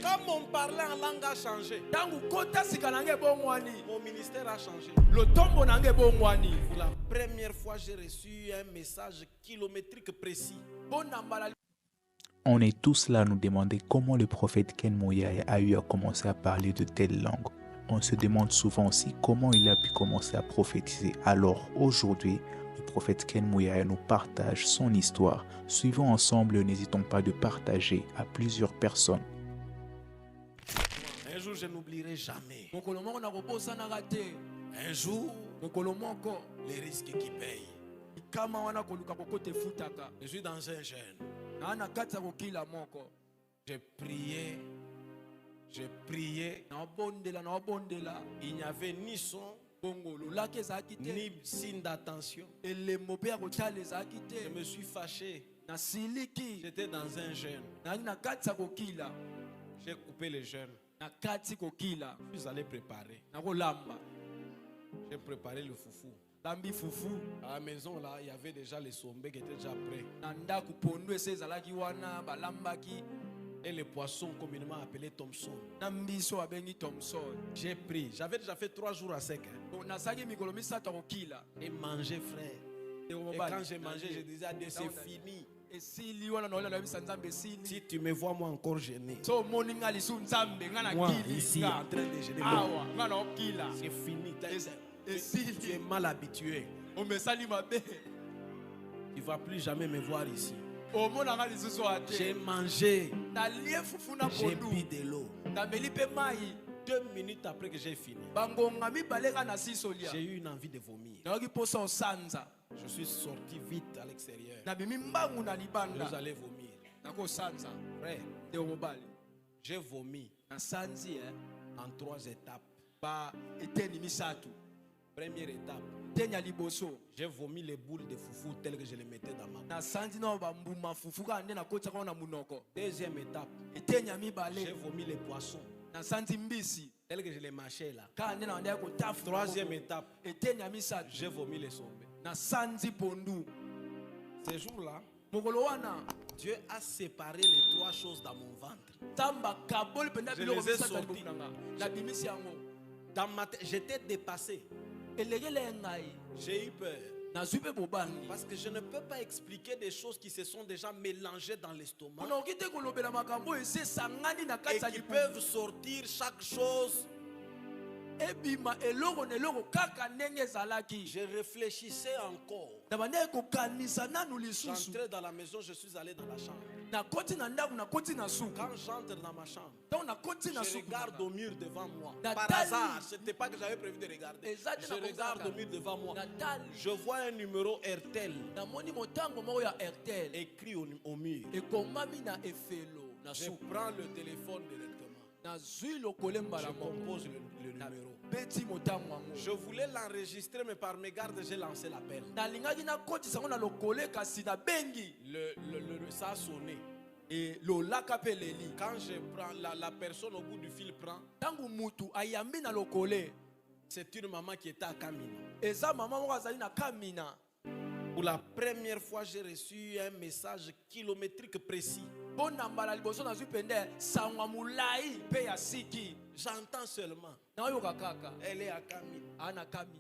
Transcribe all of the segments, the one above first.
Quand mon parler en langue a changé, mon ministère a changé. Pour la première fois, j'ai reçu un message kilométrique précis. On est tous là à nous demander comment le prophète Ken Moyaye a eu à commencer à parler de telles langues. On se demande souvent aussi comment il a pu commencer à prophétiser. Alors aujourd'hui, le prophète Ken Moyaye nous partage son histoire. Suivons ensemble, n'hésitons pas de partager à plusieurs personnes. Un jour, je n'oublierai jamais. Un jour, les risques qui payent. Je suis dans un jeûne. J'ai prié. Il n'y avait ni son, ni signe d'attention. Je me suis fâché. J'étais dans un jeûne. J'ai coupé le jeûne. Je suis allé préparer. J'ai préparé le foufou. À la maison, là, il y avait déjà les sombés qui étaient déjà prêts. Et les poissons communément appelés Thompson. J'ai pris. J'avais déjà fait 3 jours à sec. Et mangé, frère. Et quand j'ai mangé, je disais à Dieu, c'est fini. Si tu me vois moi encore gêné, moi ici en train de gêner, c'est fini. Tu es mal habitué. Tu ne vas plus jamais me voir ici. J'ai mangé. J'ai bu de l'eau. 2 minutes après que j'ai fini, j'ai eu une envie de vomir. Je suis sorti vite à l'extérieur. Vous allez vomir. Frère, j'ai vomi en 3 étapes. Première étape, j'ai vomi les boules de foufou telles que je les mettais dans ma bouche. Deuxième étape, j'ai vomi les poissons tels que je les mâchais là. Troisième étape, j'ai vomi les sombés. Ces jours-là, Dieu a séparé les 3 choses dans mon ventre. Je les ai sortis. Dans ma tête, j'étais dépassé. J'ai eu peur. Parce que je ne peux pas expliquer des choses qui se sont déjà mélangées dans l'estomac et qui peuvent sortir chaque chose. Je réfléchissais encore. J'entrais dans la maison, je suis allé dans la chambre. Quand j'entre dans ma chambre, je regarde au mur devant moi. Par hasard, ce n'était pas que j'avais prévu de regarder. Je regarde au mur devant moi. Je vois un numéro RTL écrit au mur. Je prends le téléphone directement. Je compose le numéro. Je voulais l'enregistrer, mais par mégarde, j'ai lancé l'appel. Ça a sonné. Quand je prends, la personne au bout du fil prend. C'est une maman qui était à Kamina. Pour la première fois, j'ai reçu un message kilométrique précis. J'entends seulement. Elle est à Kamina.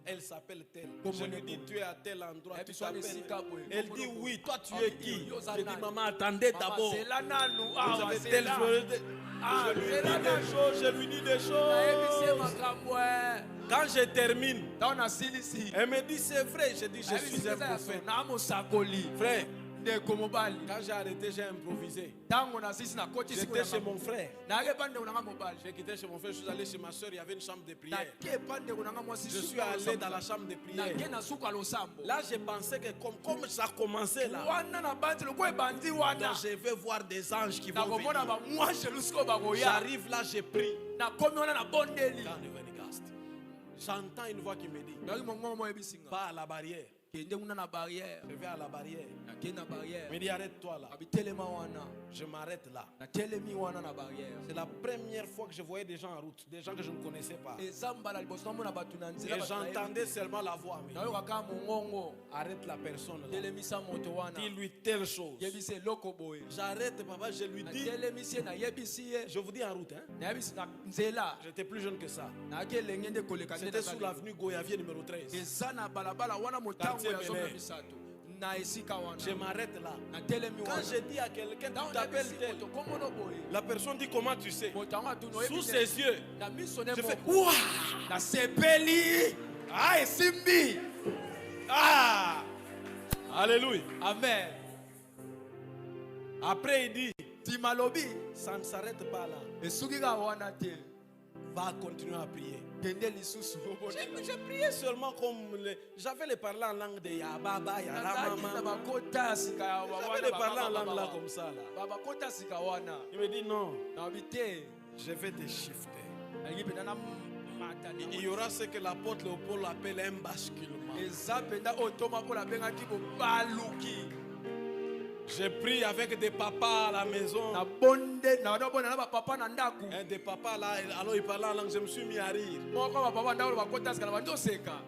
Elle s'appelle telle. Je lui dis, tu es à tel endroit. Tu t'appelles. Elle dit, oui, toi tu es qui? Je dis, maman, attendez d'abord. Vous avez tel chose. Je lui dis des choses. Quand je termine, elle me dit, c'est vrai. Je dis, je suis un prophète. Frère, quand j'ai arrêté, j'ai improvisé. J'étais chez mon frère. J'ai quitté chez mon frère, je suis allé chez ma soeur, il y avait une chambre de prière. Je suis allé dans la chambre de prière. Là, j'ai pensé que comme ça commençait là, donc je vais voir des anges qui vont venir. J'arrive là, j'ai pris. J'entends une voix qui me dit, pas à la barrière. Je vais à la barrière. Il me dit arrête-toi là. Je m'arrête là. C'est la première fois que je voyais des gens en route, des gens que je ne connaissais pas. Et j'entendais seulement la voix. Arrête la personne là. Dis-lui telle chose. J'arrête papa, je lui dis. Je vous dis en route. Hein? J'étais plus jeune que ça. C'était sous l'avenue Goyavier numéro 13. Je m'arrête là. Quand je dis à quelqu'un, tu t'appelles tel, la personne dit comment tu sais. Sous ses yeux, je fais ouah. Ah, alléluia. Amen. Après il dit, ça ne s'arrête pas là. Va continuer à prier. J'ai prié seulement comme j'avais les parler en langue de Yababa, Yaramama. J'avais les parler en langue là comme ça là. Il me dit non. Je vais te shifter. Il y aura ce que l'apôtre Léopold appelle un basculement. J'ai pris avec des papas à la maison. Un des papas là, alors il parlait en langue, je me suis mis à rire.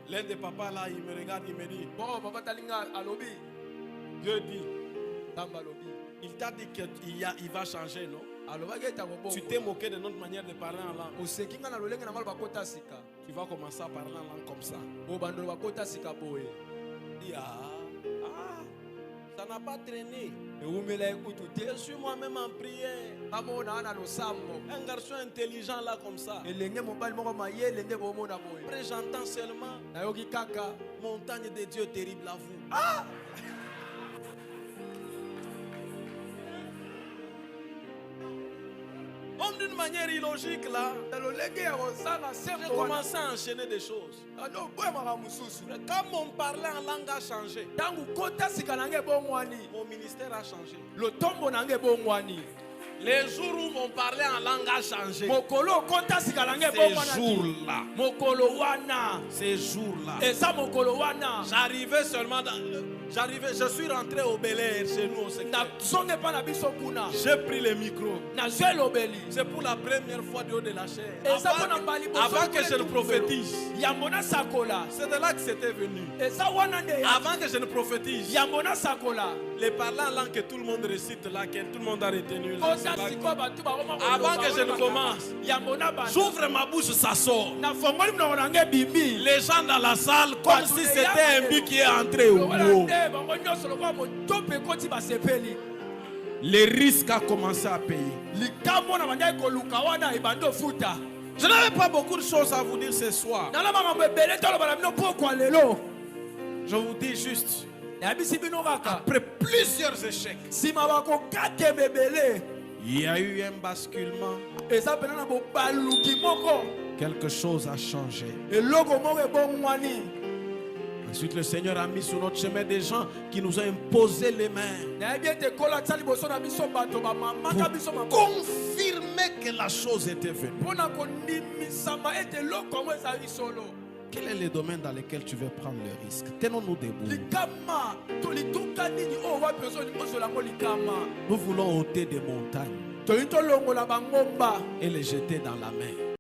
L'un des papas là, il me regarde, il me dit, Dieu dit, il t'a dit qu'il va changer, non? Tu t'es moqué de notre manière de parler en langue. Tu vas commencer à parler en langue comme ça. Ça n'a pas traîné. Je suis moi-même en prière. Un garçon intelligent là comme ça. Après j'entends seulement montagne de Dieu terrible à vous. Ah! Comme d'une manière illogique là, j'ai commencé à enchaîner des choses. Quand mon parler en langue a changé, mon ministère a changé. Les jours où mon parler en langue a changé, ces jours-là, j'arrivais seulement je suis rentré au Bel Air chez nous au secteur. J'ai pris le micro. C'est pour la première fois du haut de la chair. Avant que je ne prophétise. C'est de là que c'était venu. Avant que je ne prophétise. Les parlants en langue que tout le monde récite là, que tout le monde a retenu là. Avant que je ne commence, j'ouvre ma bouche, ça sort. Les gens dans la salle, comme si c'était un but qui est entré au mot. Les risques a commencé à payer. Je n'avais pas beaucoup de choses à vous dire ce soir. Je vous dis juste, après plusieurs échecs, il y a eu un basculement. Quelque chose a changé. Ensuite, le Seigneur a mis sur notre chemin des gens qui nous ont imposé les mains pour confirmer que la chose était venue. Quel est le domaine dans lequel tu veux prendre le risque? Tenons-nous debout. Nous voulons ôter des montagnes et les jeter dans la mer.